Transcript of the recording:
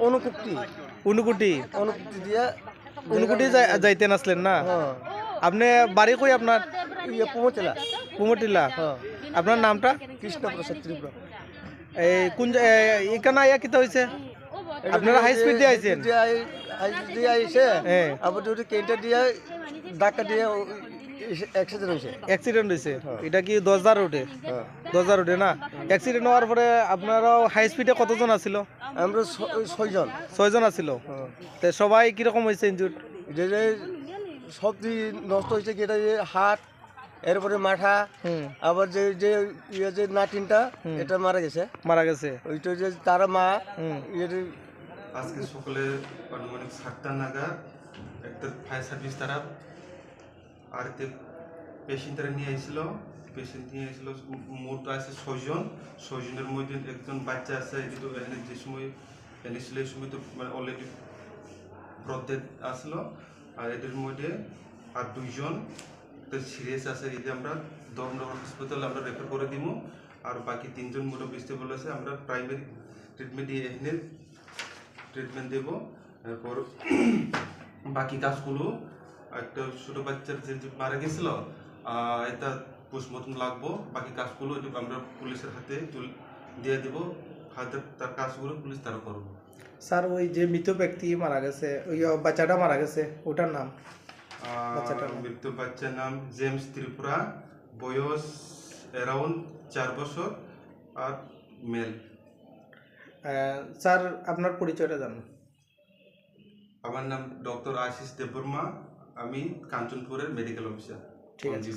অনুকুটি উনুকুটি অনুকুটি দিয়া উনুকুটি যাইতেন আসলেন না? হ্যাঁ আপনি বাড়ি কই আপনার? ইয়ে পুমতিলা কুমটিলা। হ্যাঁ আপনার নামটা? কৃষ্ণপ্রসাদ ত্রিপুরা এই কোন এখানে আইয়া কিতা হয়েছে? আপনারা হাই স্পিড দিয়ে আইছেন? হাই দিয়ে আইছে হ্যাঁ। আবার দুটো কেন্টার দিয়ে ধাক্কা দিয়ে অ্যাক্সিডেন্ট হয়েছে। অ্যাক্সিডেন্ট হয়েছে। হ্যাঁ। এটা কি 10,000 রোডে? হ্যাঁ 10,000 রোডে না? অ্যাক্সিডেন্ট হওয়ার পরে আপনারাও হাই স্পিডে কতজন আছিল? আমরা 6 জন। 6 জন আছিল। হ্যাঁ তো সবাই কিরকম হয়েছে ইনজুর? যে সব দিয়ে নষ্ট হয়েছে কি এটা যে হাত এরপরে মাথা হুম, আবার যে যে ইয়ে যে নাটিনটা হুম। এটা মারা গেছে মারা গেছে। ওইটা যে তারা মা হুম, ইয়ে আজকে সকালে আনুমানিক 7টা নাগাদ একটা ফায়ার সার্ভিস তারা আর পেশেন্ট তারা নিয়ে আসছিল। পেশেন্ট নিয়ে আসছিল মোট আছে 6 জনের মধ্যে একজন বাচ্চা আছে। কিন্তু এখানে যে সময় এনেছিল এই সময় তো মানে অলরেডি ব্রথডেড আসলো। আর এদের মধ্যে আর 2জন তো সিরিয়াস আছে। এতে আমরা ধর্মনগর হসপিটাল আমরা রেফার করে দিব। আর বাকি 3জন মোটামুটি স্টেবল আছে। আমরা প্রাইমারি ট্রিটমেন্ট দিয়ে এখানে ট্রিটমেন্ট দেবো। এরপর বাকি কাজগুলো একটা ছোটো বাচ্চার যে মারা গেছিলো এটা পোস্টমর্টম লাগবো। বাকি কাজগুলো আমরা পুলিশের হাতে দিয়ে দেবো। হাতে তার কাজগুলো পুলিশ তারা করবো। স্যার ওই যে মৃত ব্যক্তি মারা গেছে, ওই বাচ্চাটা মারা গেছে, ওটার নাম? বাচ্চাটার নাম? মৃত বাচ্চার নাম জেমস ত্রিপুরা, বয়স অ্যারাউন্ড 4 বছর আর মেল। স্যার আপনার পরিচয়টা জানুন। আমার নাম ডক্টর আশিস দেববর্মা, আমি কাঞ্চনপুরের মেডিকেল অফিসার। ঠিক আছে।